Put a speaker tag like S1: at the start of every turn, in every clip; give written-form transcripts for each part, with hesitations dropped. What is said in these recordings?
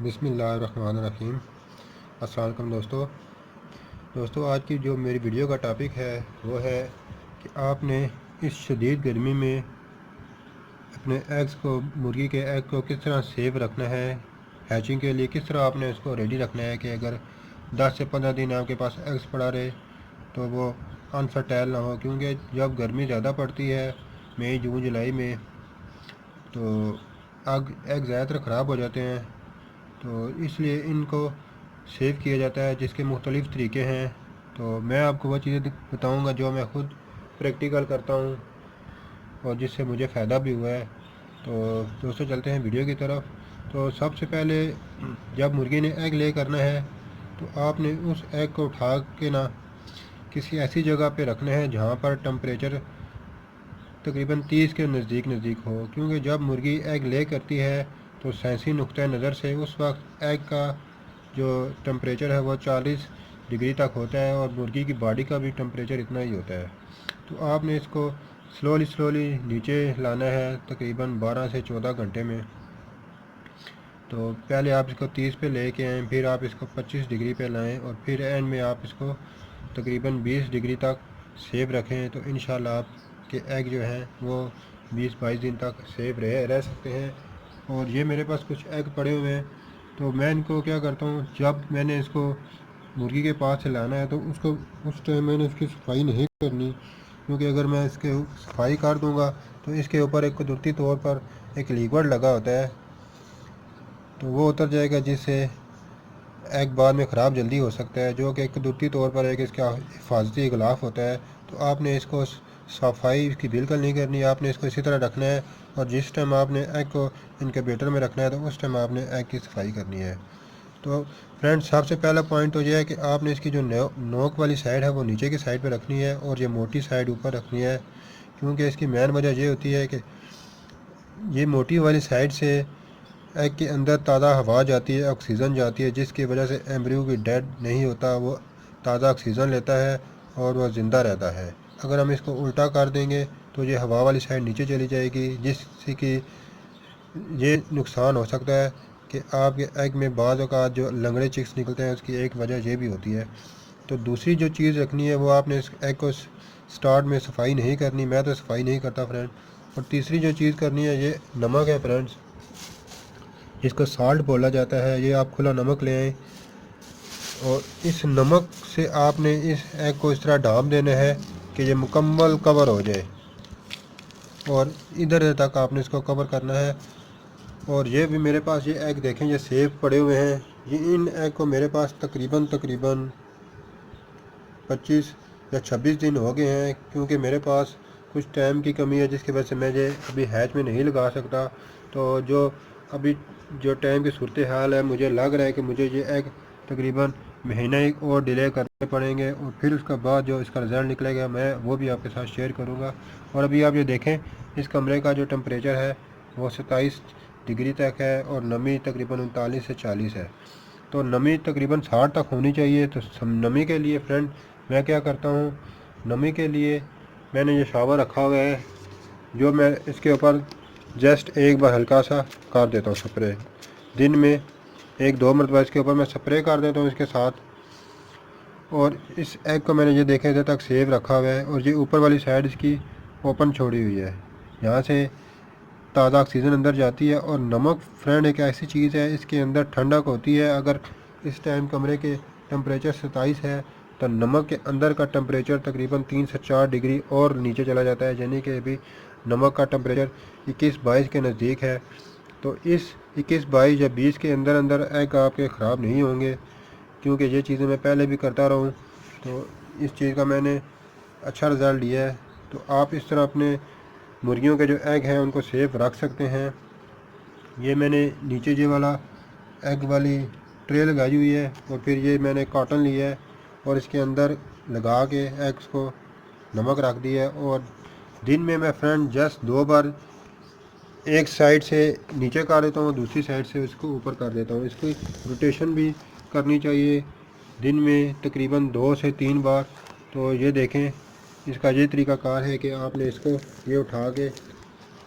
S1: बिस्मिल्लाहिर्रहमानिर्रहीम। अस्सलाम वालेकुम दोस्तों, आज की जो मेरी वीडियो का टॉपिक है वो है कि आपने इस शदीद गर्मी में अपने एग्स को, मुर्गी के एग को किस तरह सेफ रखना है। हैचिंग के लिए किस तरह आपने उसको रेडी रखना है कि अगर 10 से 15 दिन आपके पास एग्स पड़ा रहे तो वो अनफर्टाइल ना हो, क्योंकि जब गर्मी ज़्यादा पड़ती है मई जून जुलाई में तो एग ज़्यादातर ख़राब हो जाते हैं। तो इसलिए इनको सेव किया जाता है, जिसके मुख्तलिफ़ तरीके हैं। तो मैं आपको वह चीज़ें बताऊंगा जो मैं ख़ुद प्रैक्टिकल करता हूं और जिससे मुझे फ़ायदा भी हुआ है। तो दोस्तों चलते हैं वीडियो की तरफ। तो सबसे पहले जब मुर्गी ने एग ले करना है तो आपने उस एग को उठा के ना किसी ऐसी जगह पे रखना है जहाँ पर टम्परेचर तकरीबन 30 के नज़दीक हो, क्योंकि जब मुर्गी एग ले करती है तो साइंसी नुक्ता नज़र से उस वक्त एग का जो टम्परेचर है वो 40 डिग्री तक होता है और मुर्गी की बॉडी का भी टम्परेचर इतना ही होता है। तो आपने इसको स्लोली नीचे लाना है तकरीबन 12 से 14 घंटे में। तो पहले आप इसको 30 पे लेके आएँ, फिर आप इसको 25 डिग्री पे लाएँ और फिर एंड में आप इसको तकरीबन 20 डिग्री तक सेव रखें। तो इंशाल्लाह आपके एग जो हैं वो 20-22 दिन तक सेव रह सकते हैं। और ये मेरे पास कुछ एग पड़े हुए हैं, तो मैं इनको क्या करता हूँ, जब मैंने इसको मुर्गी के पास से लाना है तो उसको उस टाइम मैंने इसकी सफाई नहीं करनी, क्योंकि अगर मैं इसके सफाई कर दूँगा तो इसके ऊपर एक कुदरती तौर पर एक लिक्विड लगा होता है, तो वो उतर जाएगा, जिससे एग बाद में ख़राब जल्दी हो सकता है, जो कि कुदरती तौर पर एक इसका हिफाजती गिलाफ होता है। तो आपने इसको सफाई इसकी बिल्कुल नहीं करनी, आपने इसको इसी तरह रखना है। और जिस टाइम आपने एग को इनक्यूबेटर में रखना है तो उस टाइम आपने एग की सफाई करनी है। तो फ्रेंड्स, सबसे पहला पॉइंट तो यह है कि आपने इसकी जो नोक वाली साइड है वो नीचे की साइड पर रखनी है और ये मोटी साइड ऊपर रखनी है, क्योंकि इसकी मेन वजह ये होती है कि ये मोटी वाली साइड से एग के अंदर ताज़ा हवा जाती है, ऑक्सीजन जाती है, जिसकी वजह से एम्ब्रियो की डेड नहीं होता, वो ताज़ा ऑक्सीजन लेता है और वह ज़िंदा रहता है। अगर हम इसको उल्टा कर देंगे तो ये हवा वाली साइड नीचे चली जाएगी, जिससे कि ये नुकसान हो सकता है कि आपके एग में बाज़ औक़ात जो लंगड़े चिक्स निकलते हैं, उसकी एक वजह ये भी होती है। तो दूसरी जो चीज़ रखनी है वो आपने इस एग को स्टार्ट में सफाई नहीं करनी, मैं तो सफाई नहीं करता फ्रेंड। और तीसरी जो चीज़ करनी है ये नमक है फ्रेंड्स, इसको साल्ट बोला जाता है। ये आप खुला नमक ले आएँ और इस नमक से आपने इस एग को इस तरह ढाँप देना है कि ये मुकम्मल कवर हो जाए, और इधर तक आपने इसको कवर करना है। और ये भी मेरे पास ये एग देखें, ये सेफ पड़े हुए हैं। ये इन एग को मेरे पास तकरीबन 25 या 26 दिन हो गए हैं, क्योंकि मेरे पास कुछ टाइम की कमी है, जिसकी वजह से मैं ये अभी हैच में नहीं लगा सकता। तो अभी जो टाइम की सूरत हाल है, मुझे लग रहा है कि मुझे ये एग तकरीबन महीना एक और डिले करने पड़ेंगे, और फिर उसके बाद जो इसका रिज़ल्ट निकलेगा मैं वो भी आपके साथ शेयर करूँगा। और अभी आप ये देखें, इस कमरे का जो टेम्परेचर है वो 27 डिग्री तक है और नमी तकरीबन 39 से 40 है। तो नमी तकरीबन 60 तक होनी चाहिए। तो नमी के लिए फ्रेंड मैं क्या करता हूँ, नमी के लिए मैंने ये शावर रखा हुआ है, जो मैं इसके ऊपर जस्ट एक बार हल्का सा कर देता हूँ स्प्रे। दिन में 1-2 मरतबा इसके ऊपर मैं स्प्रे कर देता हूँ इसके साथ। और इस एग को मैंने ये देखे इधर तक सेव रखा हुआ है, और ये ऊपर वाली साइड इसकी ओपन छोड़ी हुई है, यहाँ से ताज़ा ऑक्सीजन अंदर जाती है। और नमक फ्रेंड एक ऐसी चीज़ है, इसके अंदर ठंडक होती है। अगर इस टाइम कमरे के टेम्परेचर 27 है तो नमक के अंदर का टेम्परेचर तकरीबन 3 से 4 डिग्री और नीचे चला जाता है, यानी कि अभी नमक का टेम्परेचर 21-22 के नज़दीक है। तो इस 21-22 या 20 के अंदर अंदर एग आपके ख़राब नहीं होंगे, क्योंकि ये चीज़ें मैं पहले भी करता रहा हूँ, तो इस चीज़ का मैंने अच्छा रिज़ल्ट लिया है। तो आप इस तरह अपने मुर्गियों के जो एग हैं उनको सेफ रख सकते हैं। ये मैंने नीचे ये वाला एग वाली ट्रे लगाई हुई है, और फिर ये मैंने कॉटन लिया है और इसके अंदर लगा के एग्स को नमक रख दिया है। और दिन में मैं फ्रेंड जस्ट 2 बार एक साइड से नीचे कर देता हूँ, दूसरी साइड से उसको ऊपर कर देता हूँ। इसकी रोटेशन भी करनी चाहिए दिन में तकरीबन 2 से 3 बार। तो ये देखें, इसका ये तरीका कार है कि आपने इसको ये उठा के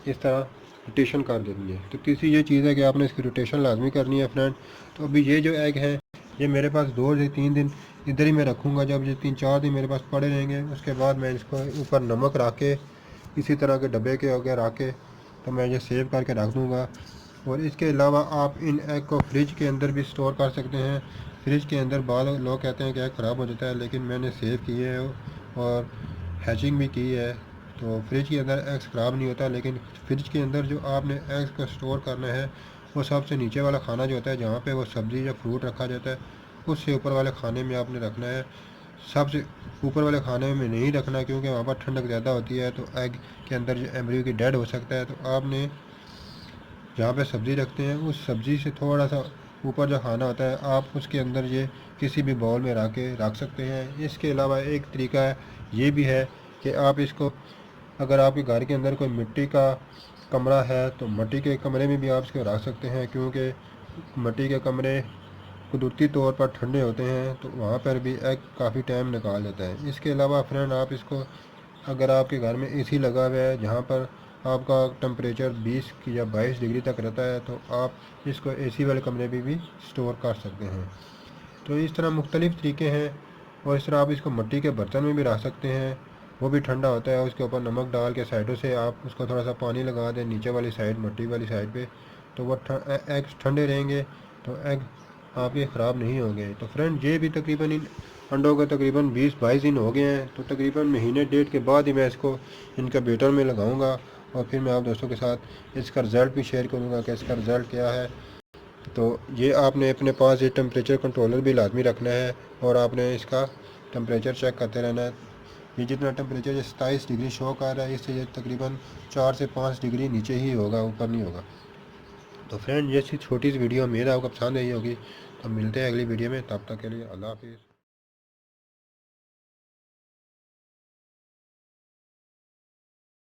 S1: इस तरह रोटेशन कर देनी है। तो तीसरी ये चीज़ है कि आपने इसकी रोटेशन लाजमी करनी है फ्रेंड। तो अभी ये जो एग है ये मेरे पास 2 से 3 दिन इधर ही मैं रखूँगा। जब ये 3-4 दिन मेरे पास पड़े रहेंगे उसके बाद मैं इसको ऊपर नमक रख के इसी तरह के डब्बे के आगे रख के तो मैं ये सेव करके रख दूँगा। और इसके अलावा आप इन एग को फ्रिज के अंदर भी स्टोर कर सकते हैं। फ्रिज के अंदर बाद लोग कहते हैं कि एग ख़राब हो जाता है, लेकिन मैंने सेव किए है और हैचिंग भी की है। तो फ्रिज के अंदर एग्स ख़राब नहीं होता, लेकिन फ्रिज के अंदर जो आपने एग्स को स्टोर करना है वो सबसे नीचे वाला खाना जो होता है, जहाँ पे वो सब्ज़ी या फ्रूट रखा जाता है, उससे ऊपर वाले खाने में आपने रखना है। सबसे ऊपर वाले खाने में नहीं रखना, क्योंकि वहाँ पर ठंडक ज़्यादा होती है तो एग के अंदर जो एम्ब्रियो की डेड हो सकता है। तो आपने जहाँ पे सब्ज़ी रखते हैं उस सब्ज़ी से थोड़ा सा ऊपर जो खाना होता है आप उसके अंदर ये किसी भी बाउल में रख सकते हैं। इसके अलावा एक तरीका ये भी है कि आप इसको, अगर आपके घर के अंदर कोई मिट्टी का कमरा है तो मिट्टी के कमरे में भी आप इसको रख सकते हैं, क्योंकि मिट्टी के कमरे कुदरती तौर पर ठंडे होते हैं तो वहाँ पर भी एग काफ़ी टाइम निकाल देता है। इसके अलावा फ्रेंड आप इसको, अगर आपके घर में एसी लगा हुआ है जहाँ पर आपका टेम्परेचर 20 या 22 डिग्री तक रहता है तो आप इसको एसी वाले कमरे में भी स्टोर कर सकते हैं। तो इस तरह मुख्तलिफ़ तरीके हैं। और इस तरह आप इसको मिट्टी के बर्तन में भी रख सकते हैं, वो भी ठंडा होता है। उसके ऊपर नमक डाल के साइडों से आप उसको थोड़ा सा पानी लगा दें नीचे वाली साइड, मिट्टी वाली साइड पे, तो वो एग ठंडे रहेंगे तो एग आपके ख़राब नहीं होंगे। तो फ्रेंड ये भी तकरीबन इन अंडों के तकरीबन 20-22 दिन हो गए हैं। तो तकरीबन महीने डेढ़ के बाद ही मैं इसको इनका बेटर में लगाऊंगा और फिर मैं आप दोस्तों के साथ इसका रिज़ल्ट भी शेयर करूंगा कि इसका रिज़ल्ट क्या है। तो ये आपने अपने पास ये टेम्परेचर कंट्रोलर भी लाजमी रखना है और आपने इसका टेम्परेचर चेक करते रहना है। ये जितना टेम्परेचर 27 डिग्री शो कर रहा है, इससे ये तकरीबन 4 से 5 डिग्री नीचे ही होगा, ऊपर नहीं होगा। तो फ्रेंड ये छोटी सी वीडियो उम्मीद है आपको पसंद आई होगी। तो मिलते हैं अगली वीडियो में, तब तक के लिए अल्लाह हाफिज़।